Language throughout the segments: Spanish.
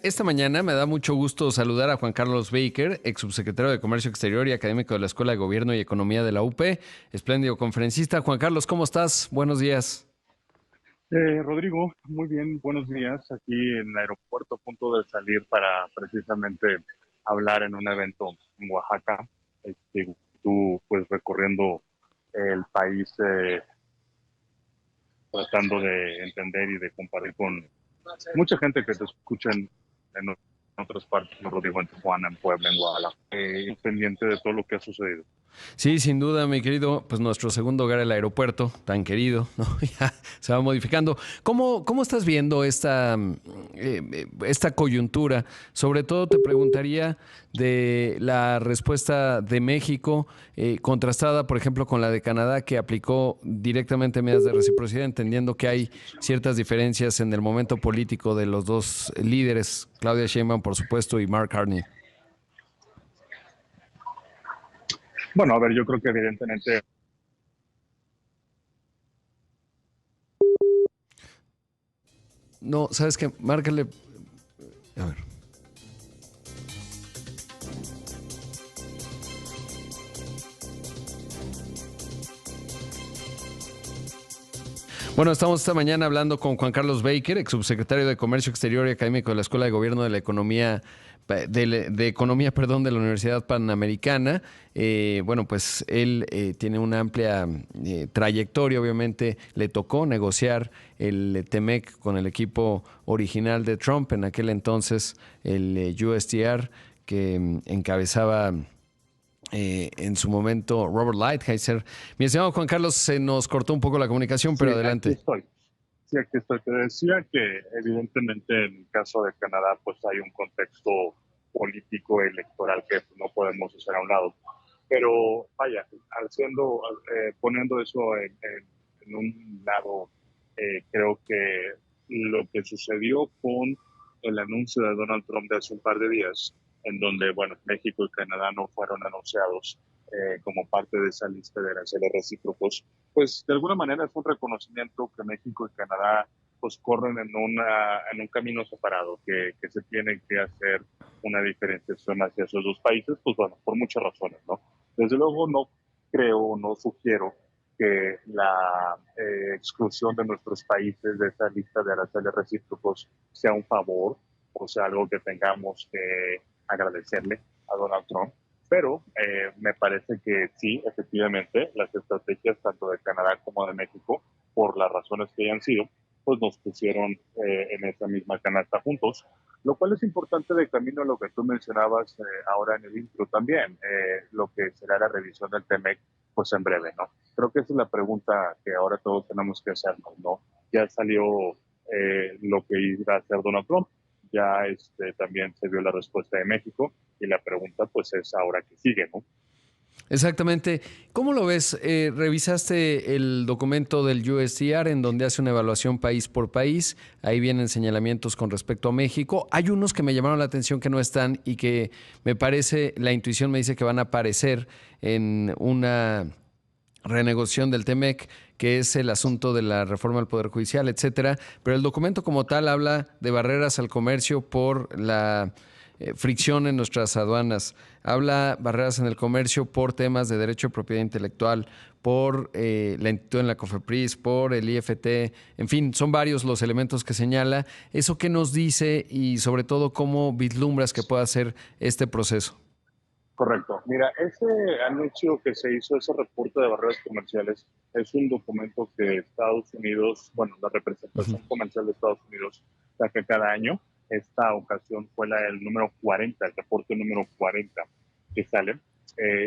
Esta mañana me da mucho gusto saludar a Juan Carlos Baker, ex subsecretario de Comercio Exterior y académico de la Escuela de Gobierno y Economía de la UP, espléndido conferencista. Juan Carlos, ¿cómo estás? Buenos días. Rodrigo, muy bien, buenos días. Aquí en el aeropuerto, a punto de salir para precisamente hablar en un evento en Oaxaca. Tú, pues, recorriendo el país, tratando de entender y de compartir con mucha gente que te escucha en otras partes, ¿no? Rodrigo, en Tijuana, en Puebla, en Guadalajara, pendiente de todo lo que ha sucedido. Sí, sin duda, mi querido, pues nuestro segundo hogar, el aeropuerto, tan querido, ¿no? Ya se va modificando. ¿Cómo estás viendo esta coyuntura? Sobre todo te preguntaría de la respuesta de México, contrastada, por ejemplo, con la de Canadá, que aplicó directamente medidas de reciprocidad, entendiendo que hay ciertas diferencias en el momento político de los dos líderes, Claudia Sheinbaum, por supuesto, y Mark Carney. Bueno, a ver, yo creo que evidentemente. No, ¿sabes qué? Márcale. A ver. Bueno, estamos esta mañana hablando con Juan Carlos Baker, ex subsecretario de Comercio Exterior y académico de la Escuela de Gobierno de la Economía, de Economía, perdón, de la Universidad Panamericana. Bueno, pues él tiene una amplia trayectoria, obviamente le tocó negociar el TEMEC con el equipo original de Trump, en aquel entonces el USTR, que encabezaba en su momento Robert Lighthizer. Mi estimado Juan Carlos, se nos cortó un poco la comunicación, Sí, pero aquí adelante. estoy. Sí, aquí estoy. Te decía que evidentemente en el caso de Canadá pues hay un contexto político electoral que no podemos hacer a un lado. Pero vaya, poniendo eso en un lado, creo que lo que sucedió con el anuncio de Donald Trump de hace un par de días, en donde, bueno, México y Canadá no fueron anunciados como parte de esa lista de aranceles recíprocos, pues de alguna manera es un reconocimiento que México y Canadá pues corren en un camino separado, que se tiene que hacer una diferenciación hacia esos dos países, pues bueno, por muchas razones, ¿no? Desde luego no creo, no sugiero que la exclusión de nuestros países de esa lista de aranceles recíprocos sea un favor o sea algo que tengamos que agradecerle a Donald Trump. Pero me parece que sí, efectivamente, las estrategias tanto de Canadá como de México, por las razones que hayan sido, pues nos pusieron en esa misma canasta juntos, lo cual es importante de camino a lo que tú mencionabas ahora en el intro también, lo que será la revisión del TEMEC, pues en breve, ¿no? Creo que esa es la pregunta que ahora todos tenemos que hacernos, ¿no? Ya salió lo que iba a hacer Donald Trump, ya también se vio la respuesta de México y la pregunta pues es ahora que sigue, ¿no? Exactamente. ¿Cómo lo ves? ¿Revisaste el documento del USTR en donde hace una evaluación país por país? Ahí vienen señalamientos con respecto a México. Hay unos que me llamaron la atención que no están y que me parece, la intuición me dice que van a aparecer en una renegociación del TEMEC, que es el asunto de la reforma del Poder Judicial, etcétera. Pero el documento como tal habla de barreras al comercio por la fricción en nuestras aduanas, habla barreras en el comercio por temas de derecho de propiedad intelectual, por la entidad en la COFEPRIS, por el IFT, en fin, son varios los elementos que señala. ¿Eso qué nos dice y sobre todo cómo vislumbras que pueda ser este proceso? Correcto. Mira, ese anuncio que se hizo, ese reporte de barreras comerciales, es un documento que Estados Unidos, bueno, la representación comercial de Estados Unidos saca cada año. Esta ocasión fue el número 40, el reporte número 40 que sale.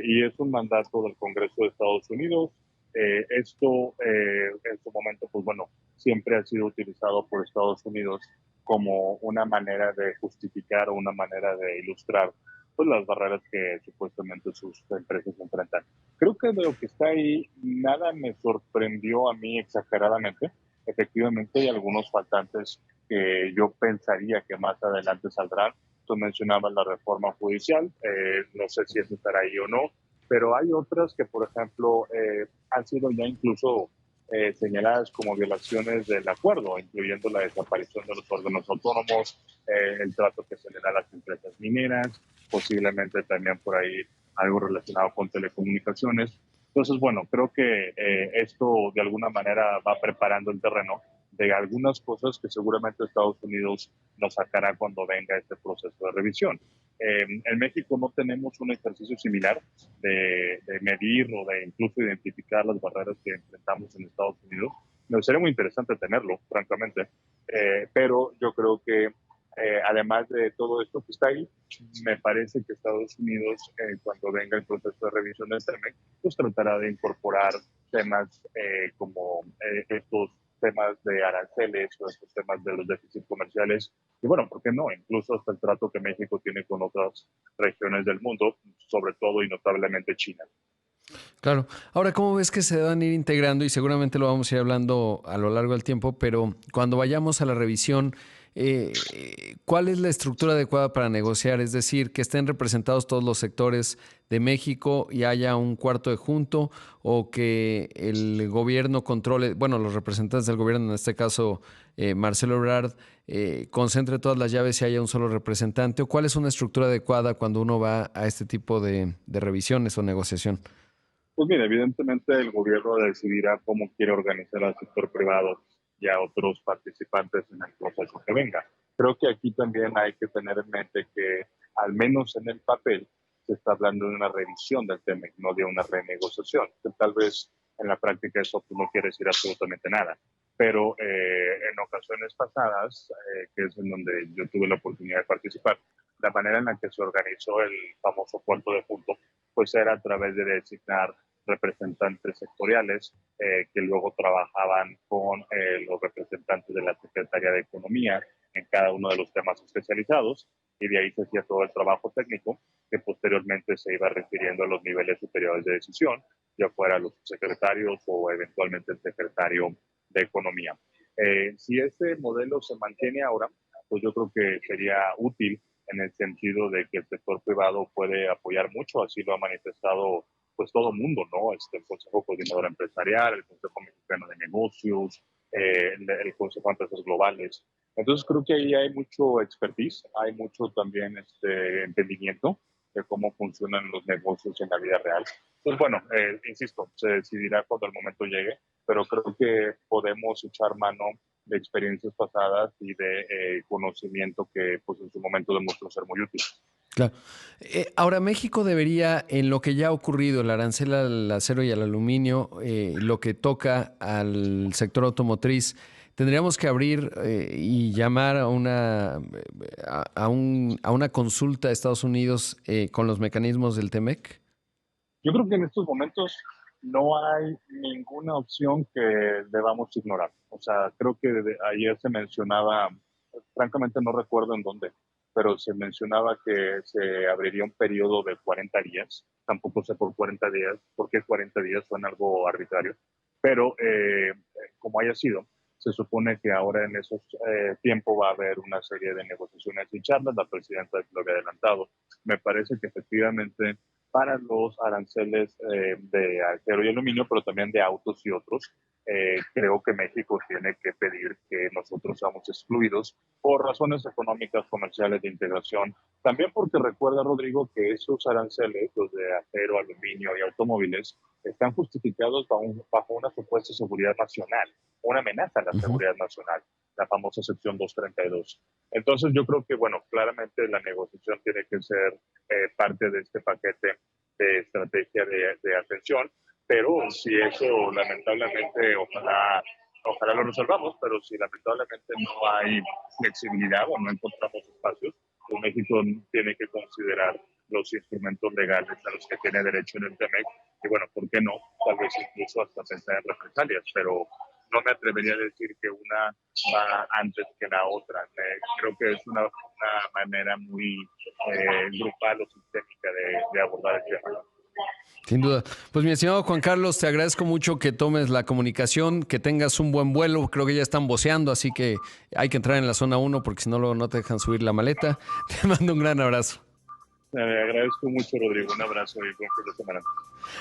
Y es un mandato del Congreso de Estados Unidos. Esto, en su momento, pues bueno, siempre ha sido utilizado por Estados Unidos como una manera de justificar o una manera de ilustrar pues las barreras que supuestamente sus empresas enfrentan. Creo que de lo que está ahí, nada me sorprendió a mí exageradamente. Efectivamente, hay algunos faltantes que yo pensaría que más adelante saldrán. Tú mencionabas la reforma judicial, no sé si eso estará ahí o no, pero hay otras que, por ejemplo, han sido ya incluso señaladas como violaciones del acuerdo, incluyendo la desaparición de los órganos autónomos, el trato que se le da a las empresas mineras, posiblemente también por ahí algo relacionado con telecomunicaciones. Entonces, bueno, creo que esto de alguna manera va preparando el terreno de algunas cosas que seguramente Estados Unidos nos sacará cuando venga este proceso de revisión. En México no tenemos un ejercicio similar de medir o de incluso identificar las barreras que enfrentamos en Estados Unidos. Me sería muy interesante tenerlo, francamente, pero yo creo que además de todo esto que está ahí, me parece que Estados Unidos, cuando venga el proceso de revisión del TEMEC, pues tratará de incorporar temas como estos temas de aranceles o estos temas de los déficits comerciales. Y bueno, ¿por qué no? Incluso hasta el trato que México tiene con otras regiones del mundo, sobre todo y notablemente China. Claro. Ahora, ¿cómo ves que se van a ir integrando? Y seguramente lo vamos a ir hablando a lo largo del tiempo, pero cuando vayamos a la revisión, ¿cuál es la estructura adecuada para negociar? Es decir, que estén representados todos los sectores de México y haya un cuarto de junto, o que el gobierno controle, bueno, los representantes del gobierno, en este caso Marcelo Ebrard, concentre todas las llaves y haya un solo representante, o cuál es una estructura adecuada cuando uno va a este tipo de revisiones o negociación. Pues mira, evidentemente el gobierno decidirá cómo quiere organizar al sector privado y a otros participantes en el proceso que venga. Creo que aquí también hay que tener en mente que, al menos en el papel, se está hablando de una revisión del tema, no de una renegociación. Que tal vez en la práctica eso pues, no quiere decir absolutamente nada. Pero en ocasiones pasadas, que es en donde yo tuve la oportunidad de participar, la manera en la que se organizó el famoso puerto de punto, pues era a través de designar representantes sectoriales que luego trabajaban con los representantes de la Secretaría de Economía en cada uno de los temas especializados, y de ahí se hacía todo el trabajo técnico que posteriormente se iba refiriendo a los niveles superiores de decisión, ya fuera los secretarios o eventualmente el secretario de Economía. Si ese modelo se mantiene ahora, pues yo creo que sería útil en el sentido de que el sector privado puede apoyar mucho, así lo ha manifestado pues todo el mundo, ¿no? El Consejo Coordinador Empresarial, el Consejo Mexicano de Negocios, el Consejo de Empresas Globales. Entonces creo que ahí hay mucho expertise, hay mucho también entendimiento de cómo funcionan los negocios en la vida real. Pues bueno, insisto, se decidirá cuando el momento llegue, pero creo que podemos echar mano de experiencias pasadas y de conocimiento que pues en su momento demostró ser muy útil. Claro. Ahora, México debería, en lo que ya ha ocurrido, el arancel al acero y al aluminio, lo que toca al sector automotriz, tendríamos que abrir y llamar a una consulta a Estados Unidos con los mecanismos del TEMEC. Yo creo que en estos momentos no hay ninguna opción que debamos ignorar. O sea, creo que ayer se mencionaba, francamente no recuerdo en dónde, pero se mencionaba que se abriría un periodo de 40 días. Tampoco sé por 40 días, porque 40 días suena algo arbitrario, pero como haya sido, se supone que ahora en esos tiempos va a haber una serie de negociaciones y charlas. La presidenta lo había adelantado. Me parece que efectivamente para los aranceles de acero y aluminio, pero también de autos y otros, creo que México tiene que pedir que nosotros seamos excluidos por razones económicas, comerciales, de integración. También porque recuerda, Rodrigo, que esos aranceles, los de acero, aluminio y automóviles, están justificados bajo una supuesta seguridad nacional, una amenaza a la seguridad nacional, la famosa sección 232. Entonces yo creo que, bueno, claramente la negociación tiene que ser parte de este paquete de estrategia de atención, pero si eso lamentablemente, ojalá lo resolvamos, pero si lamentablemente no hay flexibilidad o no encontramos espacios, pues México tiene que considerar los instrumentos legales a los que tiene derecho en el TEMEC, y bueno, ¿por qué no? Tal vez incluso hasta pensar en represalias, pero no me atrevería a decir que una va antes que la otra. Creo que es una manera muy grupal o sistémica de abordar el tema. Sin duda. Pues mi estimado Juan Carlos, te agradezco mucho que tomes la comunicación, que tengas un buen vuelo. Creo que ya están voceando, así que hay que entrar en la zona 1 porque si no, luego no te dejan subir la maleta. Te mando un gran abrazo. Te agradezco mucho, Rodrigo. Un abrazo y buen fin de semana.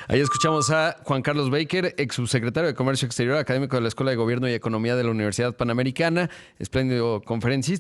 Ahí escuchamos a Juan Carlos Baker, ex subsecretario de Comercio Exterior, académico de la Escuela de Gobierno y Economía de la Universidad Panamericana, espléndido conferencista.